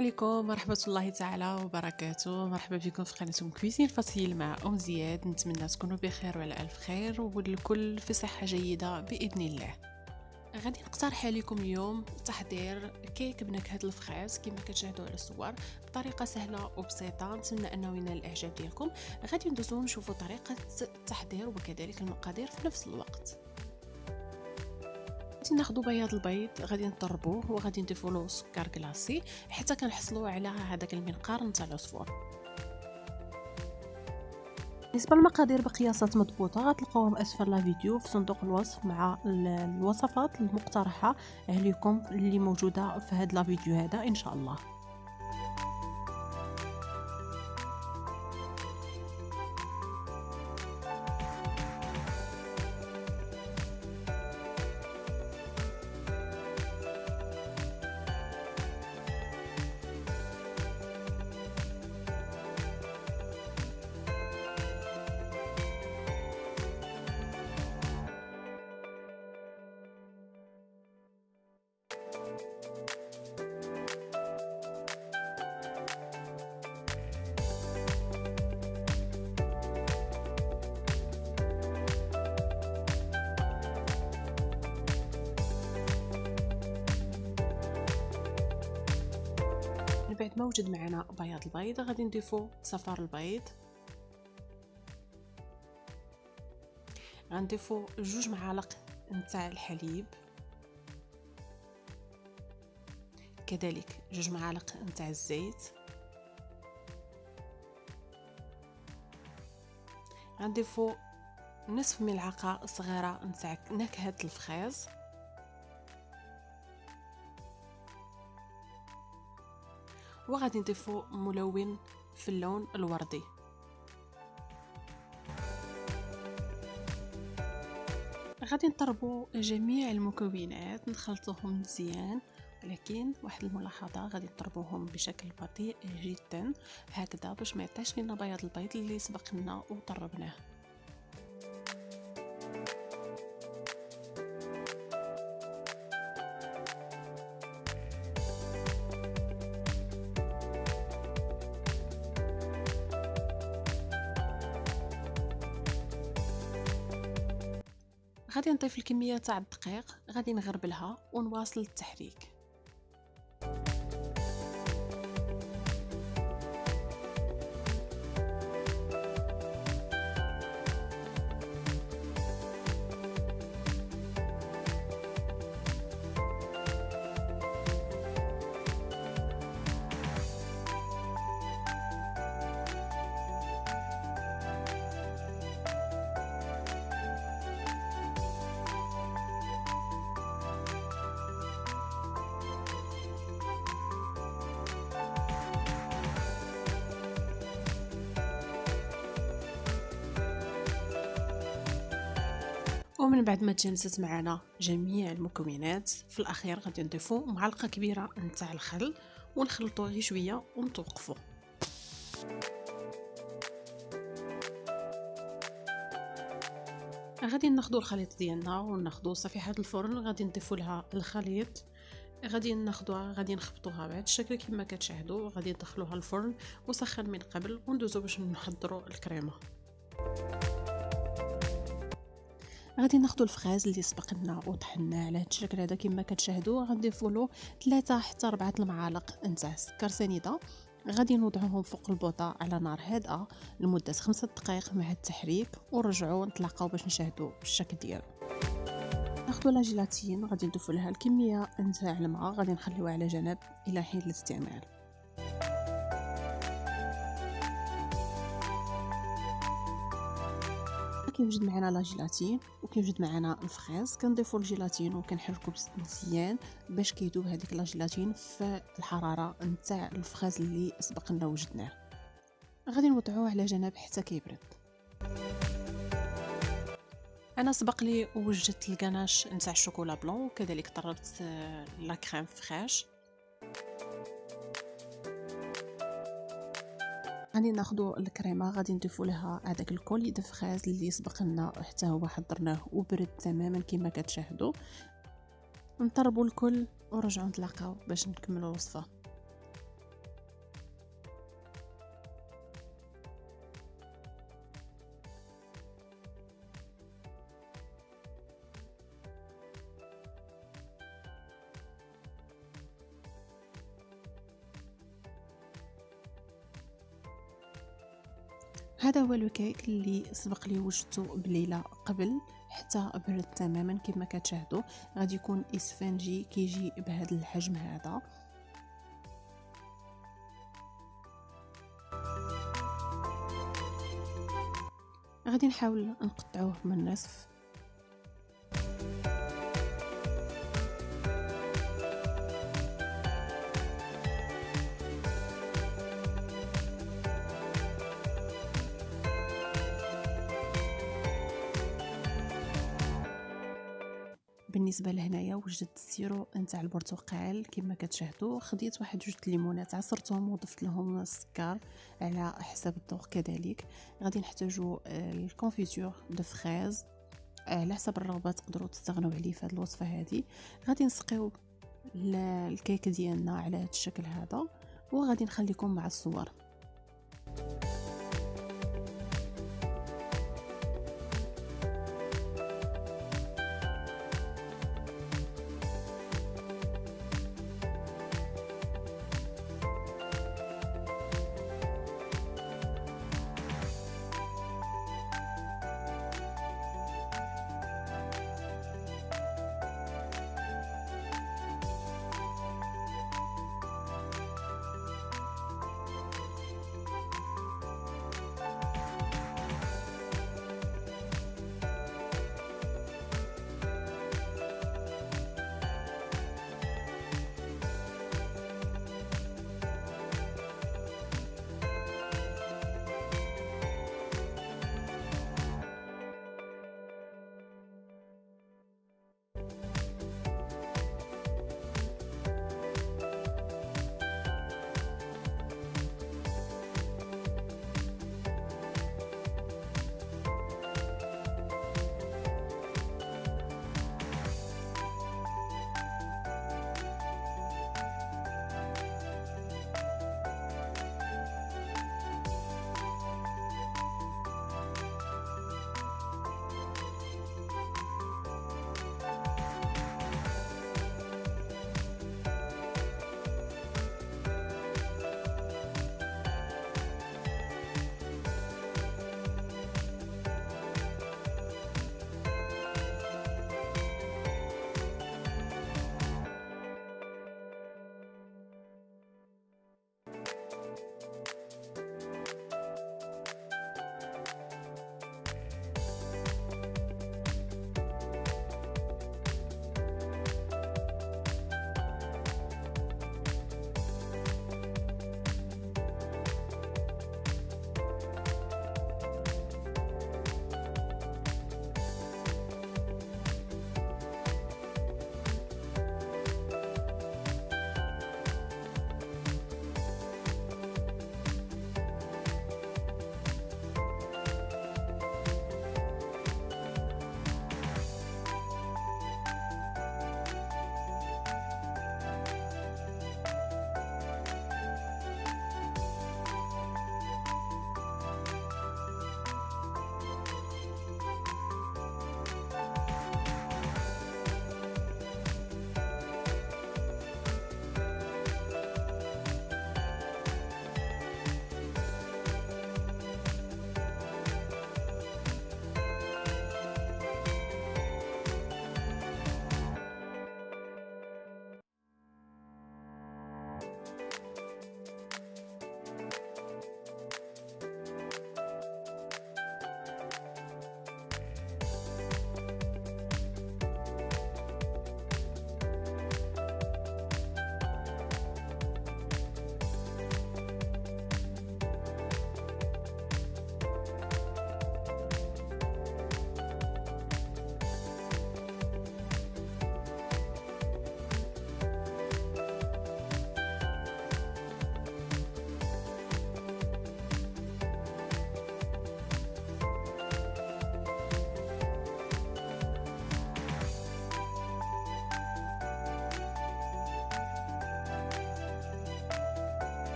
عليكم ورحمة الله تعالى وبركاته. مرحبا بكم في قناتكم كويسين فصيل مع أم زياد. نتمنى تكونوا بخير وعلى ألف خير والكل في صحة جيدة بإذن الله. غادي نقترح عليكم اليوم تحضير كيك بنكهة الفخاز كما كتشاهدوا على الصور بطريقة سهلة وبسيطة. نتمنى أنه ينال الإعجاب ديالكم. غادي ندوزو نشوفوا طريقة التحضير وكذلك المقادير في نفس الوقت. غادي ناخذ بياض البيض، غادي نطربوه وغادي نضيفوا له سكر كلاصي حتى كنحصلوا على هذاك المنقار نتاع العصفور. بالنسبه للمقادير بقياسات مضبوطه غتلقاوهم اسفل الفيديو في صندوق الوصف مع الوصفات المقترحه عليكم اللي موجوده في هذا الفيديو هذا ان شاء الله. بعد ما وجد معنا بياض البيض غادي نضيفو صفار البيض، غنضيفو 2 معالق نتاع الحليب، كذلك 2 معالق نتاع الزيت، غنضيفو نصف ملعقه صغيره نتاع نكهه الفخاز، وغادي نضيفو ملون في اللون الوردي. غادي نطربو جميع المكونات نخلطوهم مزيان، ولكن واحد الملاحظه غادي نطربوهم بشكل بطيء جدا هكذا باش ما يطيش لنا بياض البيض اللي سبق لنا وطربناه. غادي نضيف الكميه تاع الدقيق، غادي نغربلها ونواصل التحريك. ومن بعد ما تجانست معنا جميع المكونات في الاخير غادي نضيفو معلقه كبيره نتاع الخل ونخلطوه غير شويه ونتوقفوا. غادي ناخذوا الخليط ديالنا وناخذوا صفيحه الفرن، غادي نضيفوا لها الخليط، غادي ناخذوها غادي نخبطوها بهذا الشكل كما كتشاهدوا، غادي ندخلوها الفرن مسخن من قبل وندوزو باش نحضروا الكريمه. غادي ناخذ الفخاز اللي سبق لنا وطحناه على هذا الشكل هذا كما كتشاهدوا، غنضيفوا له 3 حتى 4 المعالق نتاع السكر سنيده، غادي نوضعوهم فوق البوطه على نار هادئه لمده 5 دقائق مع التحريك ونرجعوا نتلاقاو باش نشاهدوا الشكل ديالو. ناخذ لا جيلاتين، غادي نضيفوا لها الكميه نتاع الماء، غادي نخليوها على جنب الى حين الاستعمال. كيوجد معنا لا جيلاتين وكيوجد معنا الفخاز، كنضيفوا الجيلاتين وكنحركوا مزيان باش كيذوب هذيك لا جيلاتين في الحراره نتاع الفخاز اللي سبق لنا وجدناه. غادي نوضعوه على جنب حتى كيبرد. انا سبق لي وجدت الكناش نتاع الشوكولا بلون وكذلك طربت لا كريم فريش. غادي ناخذوا الكريمه، غادي نضيفوا لها هذاك الكولي د فخاز اللي سبق لنا حتى هو حضرناه وبرد تماما كما كتشاهدوا. نطربوا الكل ونرجعوا نتلاقاو باش نكملوا الوصفه. هذا هو الكيك اللي سبق لي وجدته بليله قبل حتى برد تماما. كما كتشاهدوا غادي يكون اسفنجي كيجي بهذا الحجم هذا. غادي نحاول نقطعوه من النصف. بالنسبه لهنايا وجدت السيرو نتاع البرتقال كما كتشاهدوا. خديت واحد جوج الليمونات عصرتهم وضفت لهم السكر على حسب الذوق. كذلك غادي نحتاجوا الكونفيتور دو فريز على حسب الرغبه، تقدروا تستغنوا عليه في هذه الوصفه هذه. غادي نسقيو الكيك ديالنا على هذا الشكل هذا، وغادي نخليكم مع الصور.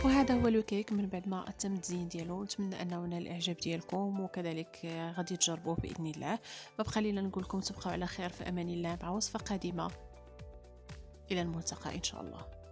وهذا هو لو كيك من بعد ما تم التزيين ديالو. نتمنى انه نال الاعجاب ديالكم، وكذلك غادي تجربوه باذن الله. ما بقى لينا نقول لكم تبقوا على خير في امان الله مع وصفه قادمه. الى الملتقى ان شاء الله.